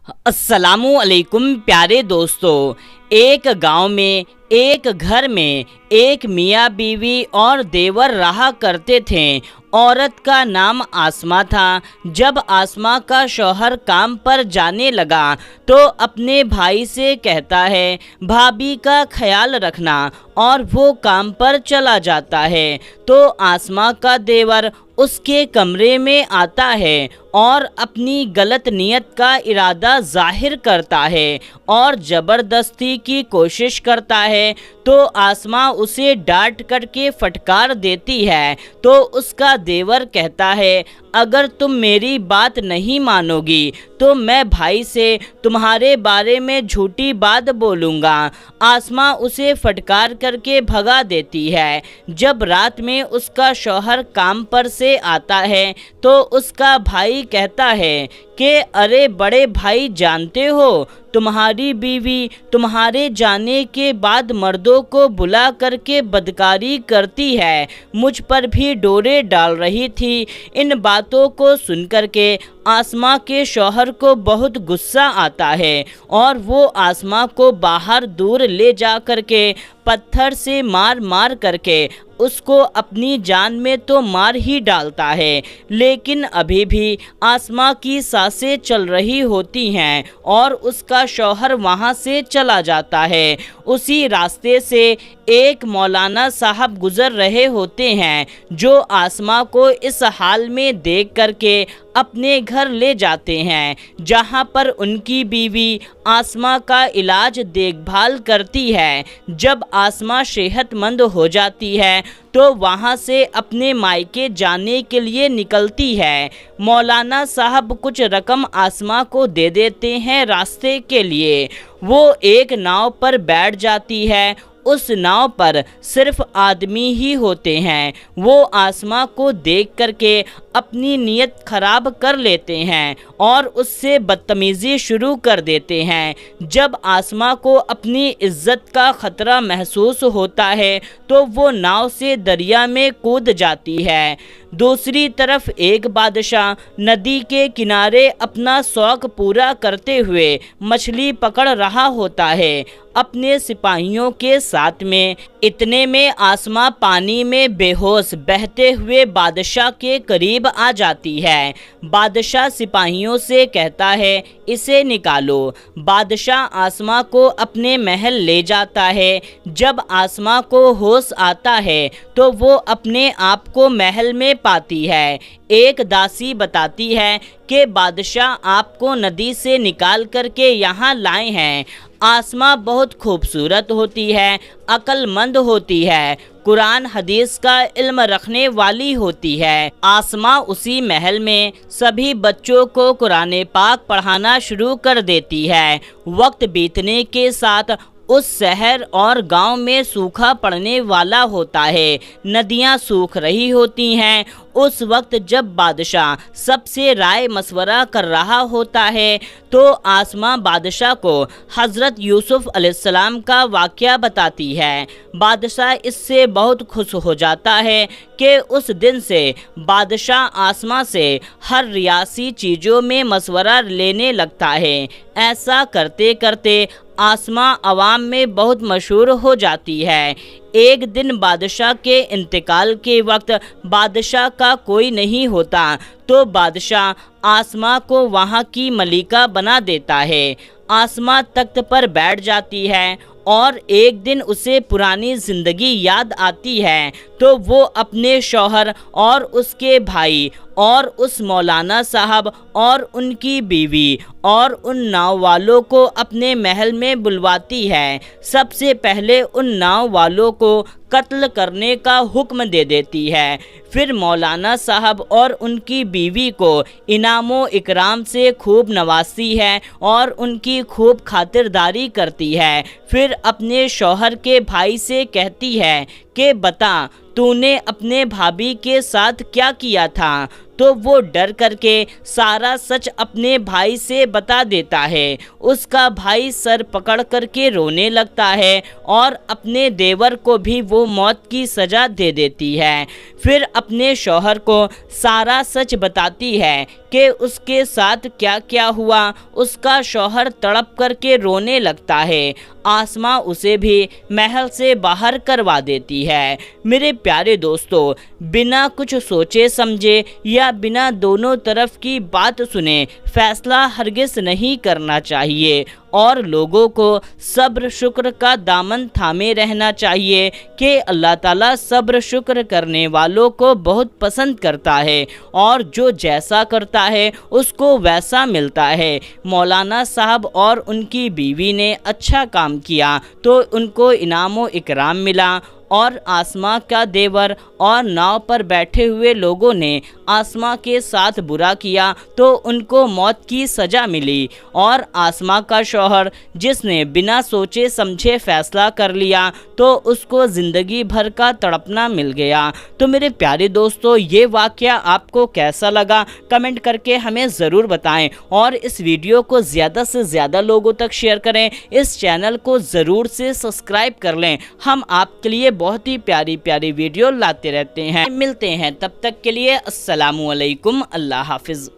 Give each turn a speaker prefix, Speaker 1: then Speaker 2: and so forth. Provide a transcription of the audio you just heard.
Speaker 1: अस्सलामु अलैकुम प्यारे दोस्तों। एक गांव में एक घर में एक मियाँ बीवी और देवर रहा करते थे। औरत का नाम आसमा था। जब आसमा का शौहर काम पर जाने लगा तो अपने भाई से कहता है, भाभी का ख्याल रखना, और वो काम पर चला जाता है। तो आसमा का देवर उसके कमरे में आता है और अपनी गलत नियत का इरादा जाहिर करता है और ज़बरदस्ती की कोशिश करता है। तो आसमा उसे डांट करके फटकार देती है। तो उसका देवर कहता है, अगर तुम मेरी बात नहीं मानोगी तो मैं भाई से तुम्हारे बारे में झूठी बात बोलूँगा। आसमा उसे फटकार करके भगा देती है। जब रात में उसका शौहर काम पर से आता है तो उसका भाई कहता है कि अरे बड़े भाई, जानते हो तुम्हारी बीवी तुम्हारे जाने के बाद मर्दों को बुला करके बदकारी करती है, मुझ पर भी डोरे डाल रही थी। इन बातों को सुन करके आसमा के शौहर को बहुत गुस्सा आता है और वो आसमा को बाहर दूर ले जा करके पत्थर से मार मार करके उसको अपनी जान में तो मार ही डालता है। लेकिन अभी भी आसमा की सांसें चल रही होती हैं और उसका शौहर वहाँ से चला जाता है। उसी रास्ते से एक मौलाना साहब गुजर रहे होते हैं जो आसमा को इस हाल में देख करके अपने घर ले जाते हैं, जहां पर उनकी बीवी आसमा का इलाज देखभाल करती है। जब आसमा सेहतमंद हो जाती है तो वहां से अपने मायके जाने के लिए निकलती है। मौलाना साहब कुछ रकम आसमा को दे देते हैं रास्ते के लिए। वो एक नाव पर बैठ जाती है। उस नाव पर सिर्फ आदमी ही होते हैं। वो आसमा को देख करके अपनी नीयत खराब कर लेते हैं और उससे बदतमीज़ी शुरू कर देते हैं। जब आसमा को अपनी इज्जत का ख़तरा महसूस होता है तो वो नाव से दरिया में कूद जाती है। दूसरी तरफ एक बादशाह नदी के किनारे अपना शौक़ पूरा करते हुए मछली पकड़ रहा होता है अपने सिपाहियों के साथ में। इतने में आसमा पानी में बेहोश बहते हुए बादशाह के करीब आ जाती है। बादशाह सिपाहियों से कहता है, इसे निकालो। बादशाह आसमा को अपने महल ले जाता है। जब आसमा को होश आता है तो वो अपने आप को महल में पाती है। एक दासी बताती है कि बादशाह आपको नदी से निकाल करके यहाँ लाए हैं। आसमा बहुत खूबसूरत होती है, अक्लमंद होती है, कुरान हदीस का इल्म रखने वाली होती है। आसमा उसी महल में सभी बच्चों को कुरान पाक पढ़ाना शुरू कर देती है। वक्त बीतने के साथ उस शहर और गांव में सूखा पड़ने वाला होता है। नदियां सूख रही होती हैं। उस वक्त जब बादशाह सबसे राय मशवरा कर रहा होता है तो आसमा बादशाह को हज़रत यूसुफ अलैहिस्सलाम का वाक़या बताती है। बादशाह इससे बहुत खुश हो जाता है कि उस दिन से बादशाह आसमा से हर रियासी चीज़ों में मशवरा लेने लगता है। ऐसा करते करते आसमा अवाम में बहुत मशहूर हो जाती है। एक दिन बादशाह के इंतकाल के वक्त बादशाह का कोई नहीं होता तो बादशाह आसमा को वहाँ की मलिका बना देता है। आसमा तख्त पर बैठ जाती है और एक दिन उसे पुरानी ज़िंदगी याद आती है तो वो अपने शौहर और उसके भाई और उस मौलाना साहब और उनकी बीवी और उन नाव वालों को अपने महल में बुलवाती है। सबसे पहले उन नाव वालों को कत्ल करने का हुक्म दे देती है। फिर मौलाना साहब और उनकी बीवी को इनामो इकराम से खूब नवाजती है और उनकी खूब खातिरदारी करती है। फिर अपने शौहर के भाई से कहती है कि बता, तूने अपने भाभी के साथ क्या किया था? تو وہ ڈر کر کے سارا سچ اپنے بھائی سے بتا دیتا ہے۔ اس کا بھائی سر پکڑ کر کے رونے لگتا ہے اور اپنے دیور کو بھی وہ موت کی سزا دے دیتی ہے۔ پھر اپنے شوہر کو سارا سچ بتاتی ہے کہ اس کے ساتھ کیا کیا ہوا۔ اس کا شوہر تڑپ کر کے رونے لگتا ہے۔ آسماں اسے بھی محل سے باہر کروا دیتی ہے۔ میرے پیارے دوستو، بنا کچھ سوچے سمجھے یا بنا دونوں طرف کی بات سنے فیصلہ ہرگز نہیں کرنا چاہیے، اور لوگوں کو صبر شکر کا دامن تھامے رہنا چاہیے کہ اللہ تعالیٰ صبر شکر کرنے والوں کو بہت پسند کرتا ہے، اور جو جیسا کرتا ہے اس کو ویسا ملتا ہے۔ مولانا صاحب اور ان کی بیوی نے اچھا کام کیا تو ان کو انعام و اکرام ملا، اور آسماں کا دیور اور ناؤ پر بیٹھے ہوئے لوگوں نے آسماں کے ساتھ برا کیا تو ان کو موت کی سزا ملی، اور آسماں کا شوہر جس نے بنا سوچے سمجھے فیصلہ کر لیا تو اس کو زندگی بھر کا تڑپنا مل گیا۔ تو میرے پیارے دوستو، یہ واقعہ آپ کو کیسا لگا کمنٹ کر کے ہمیں ضرور بتائیں، اور اس ویڈیو کو زیادہ سے زیادہ لوگوں تک شیئر کریں۔ اس چینل کو ضرور سے سبسکرائب کر لیں، ہم آپ کے لیے بہت ہی پیاری پیاری ویڈیو لاتے رہتے ہیں۔ ملتے ہیں، تب تک کے لیے السلام علیکم، اللہ حافظ۔